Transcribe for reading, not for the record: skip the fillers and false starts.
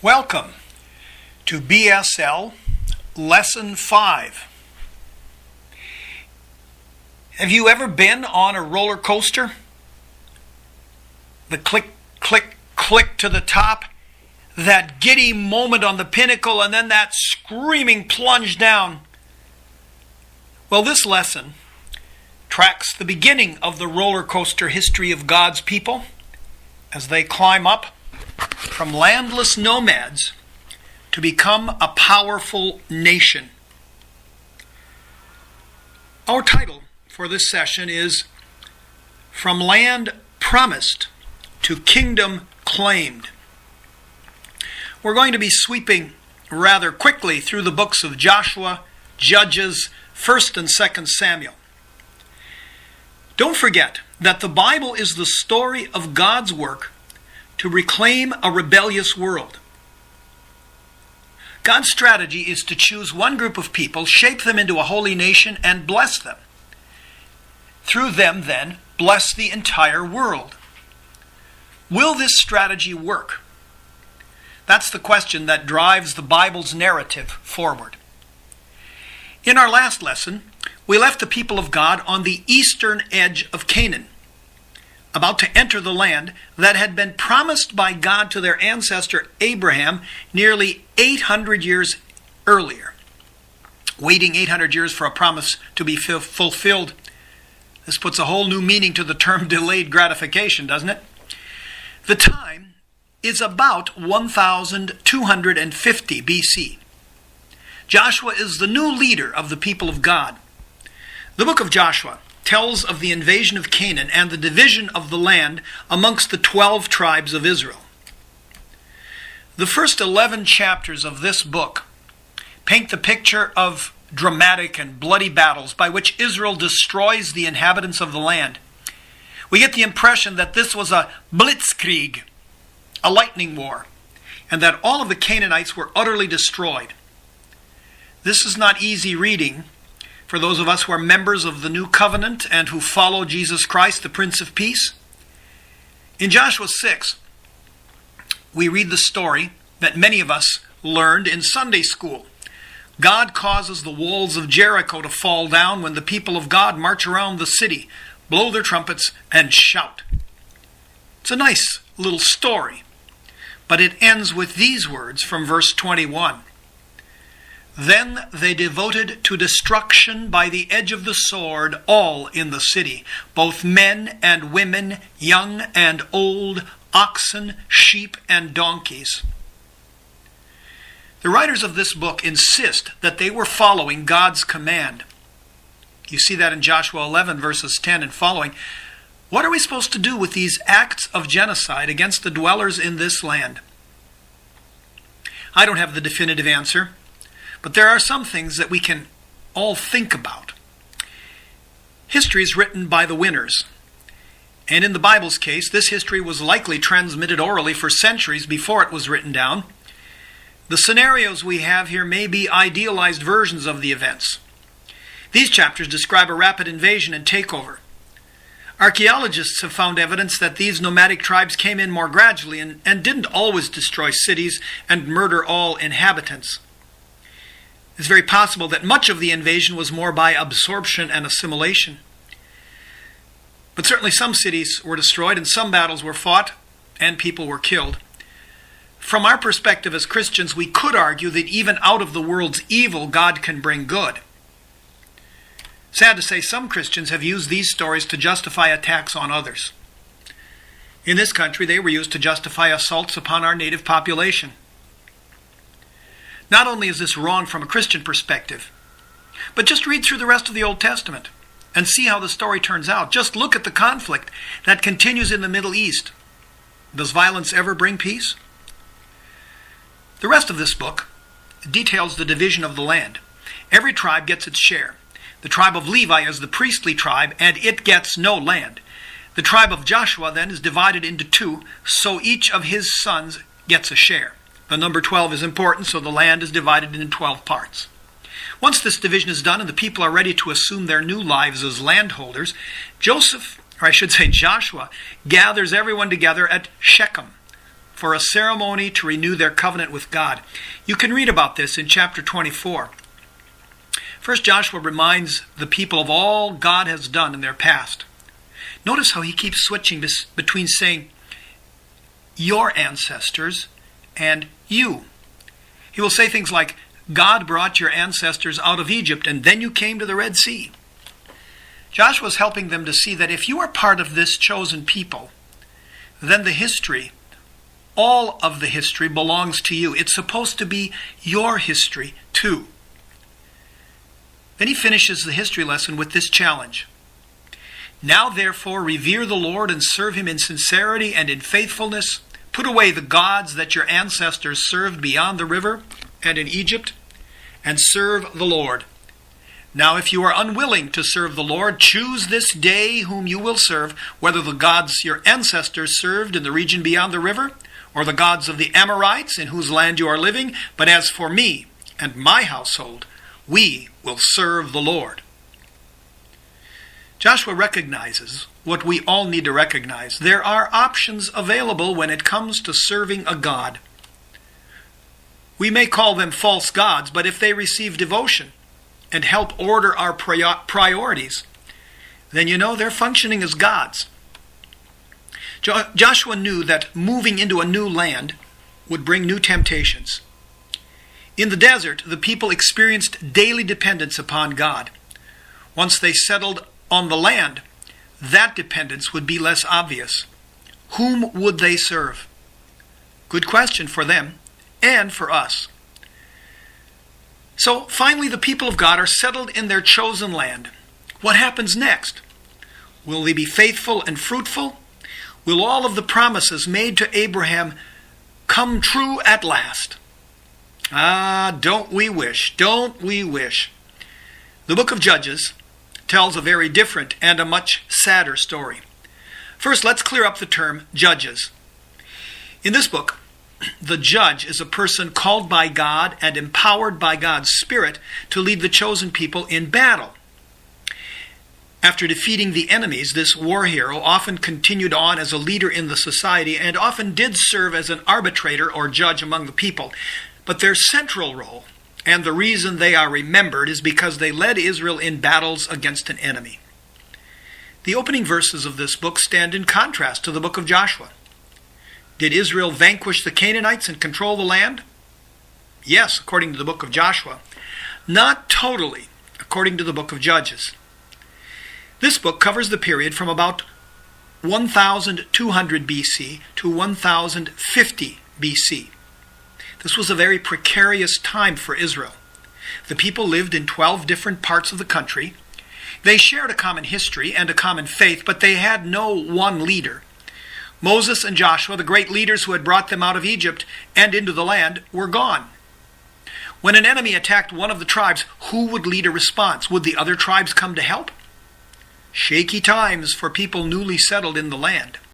Welcome to BSL Lesson 5. Have you ever been on a roller coaster? The click, click, click to the top, that giddy moment on the pinnacle, and then that screaming plunge down. Well, this lesson tracks the beginning of the roller coaster history of God's people as they climb up from landless nomads to become a powerful nation. Our title for this session is From Land Promised to Kingdom Claimed. We're going to be sweeping rather quickly through the books of Joshua, Judges, 1st and 2nd Samuel. Don't forget that the Bible is the story of God's work to reclaim a rebellious world. God's strategy is to choose one group of people, shape them into a holy nation, and bless them. Through them, then, bless the entire world. Will this strategy work? That's the question that drives the Bible's narrative forward. In our last lesson, we left the people of God on the eastern edge of Canaan, about to enter the land that had been promised by God to their ancestor Abraham nearly 800 years earlier. Waiting 800 years for a promise to be fulfilled. This puts a whole new meaning to the term delayed gratification, doesn't it? The time is about 1250 BC. Joshua is the new leader of the people of God. The book of Joshua tells of the invasion of Canaan and the division of the land amongst the 12 tribes of Israel. The first 11 chapters of this book paint the picture of dramatic and bloody battles by which Israel destroys the inhabitants of the land. We get the impression that this was a blitzkrieg, a lightning war, and that all of the Canaanites were utterly destroyed. This is not easy reading for those of us who are members of the New Covenant and who follow Jesus Christ, the Prince of Peace. In Joshua 6, we read the story that many of us learned in Sunday school. God causes the walls of Jericho to fall down when the people of God march around the city, blow their trumpets, and shout. It's a nice little story, but it ends with these words from verse 21. Then they devoted to destruction by the edge of the sword all in the city, both men and women, young and old, oxen, sheep, and donkeys. The writers of this book insist that they were following God's command. You see that in Joshua 11, verses 10 and following. What are we supposed to do with these acts of genocide against the dwellers in this land? I don't have the definitive answer. But there are some things that we can all think about. History is written by the winners. And in the Bible's case, this history was likely transmitted orally for centuries before it was written down. The scenarios we have here may be idealized versions of the events. These chapters describe a rapid invasion and takeover. Archaeologists have found evidence that these nomadic tribes came in more gradually and didn't always destroy cities and murder all inhabitants. It's very possible that much of the invasion was more by absorption and assimilation. But certainly some cities were destroyed and some battles were fought and people were killed. From our perspective as Christians, we could argue that even out of the world's evil, God can bring good. Sad to say, some Christians have used these stories to justify attacks on others. In this country, they were used to justify assaults upon our native population. Not only is this wrong from a Christian perspective, but just read through the rest of the Old Testament and see how the story turns out. Just look at the conflict that continues in the Middle East. Does violence ever bring peace? The rest of this book details the division of the land. Every tribe gets its share. The tribe of Levi is the priestly tribe, and it gets no land. The tribe of Joshua then is divided into two, so each of his sons gets a share. The number 12 is important, so the land is divided into 12 parts. Once this division is done and the people are ready to assume their new lives as landholders, Joshua gathers everyone together at Shechem for a ceremony to renew their covenant with God. You can read about this in chapter 24. First, Joshua reminds the people of all God has done in their past. Notice how he keeps switching between saying, your ancestors and you. He will say things like, God brought your ancestors out of Egypt, and then you came to the Red Sea. Joshua is helping them to see that if you are part of this chosen people, then the history, all of the history, belongs to you. It's supposed to be your history too. Then he finishes the history lesson with this challenge. Now therefore revere the Lord and serve him in sincerity and in faithfulness. Put away the gods that your ancestors served beyond the river and in Egypt, and serve the Lord. Now if you are unwilling to serve the Lord, choose this day whom you will serve, whether the gods your ancestors served in the region beyond the river, or the gods of the Amorites in whose land you are living. But as for me and my household, we will serve the Lord. Joshua recognizes what we all need to recognize. There are options available when it comes to serving a God. We may call them false gods, but if they receive devotion and help order our priorities, then they're functioning as gods. Joshua knew that moving into a new land would bring new temptations. In the desert, the people experienced daily dependence upon God. Once they settled on the land, that dependence would be less obvious. Whom would they serve? Good question for them and for us. So finally, the people of God are settled in their chosen land. What happens next? Will they be faithful and fruitful? Will all of the promises made to Abraham come true at last? Don't we wish? Don't we wish? The book of Judges tells a very different and a much sadder story. First, let's clear up the term judges. In this book, the judge is a person called by God and empowered by God's Spirit to lead the chosen people in battle. After defeating the enemies, this war hero often continued on as a leader in the society and often did serve as an arbitrator or judge among the people. But their central role, and the reason they are remembered, is because they led Israel in battles against an enemy. The opening verses of this book stand in contrast to the book of Joshua. Did Israel vanquish the Canaanites and control the land? Yes, according to the book of Joshua. Not totally, according to the book of Judges. This book covers the period from about 1200 BC to 1050 BC. This was a very precarious time for Israel. The people lived in 12 different parts of the country. They shared a common history and a common faith, but they had no one leader. Moses and Joshua, the great leaders who had brought them out of Egypt and into the land, were gone. When an enemy attacked one of the tribes, who would lead a response? Would the other tribes come to help? Shaky times for people newly settled in the land.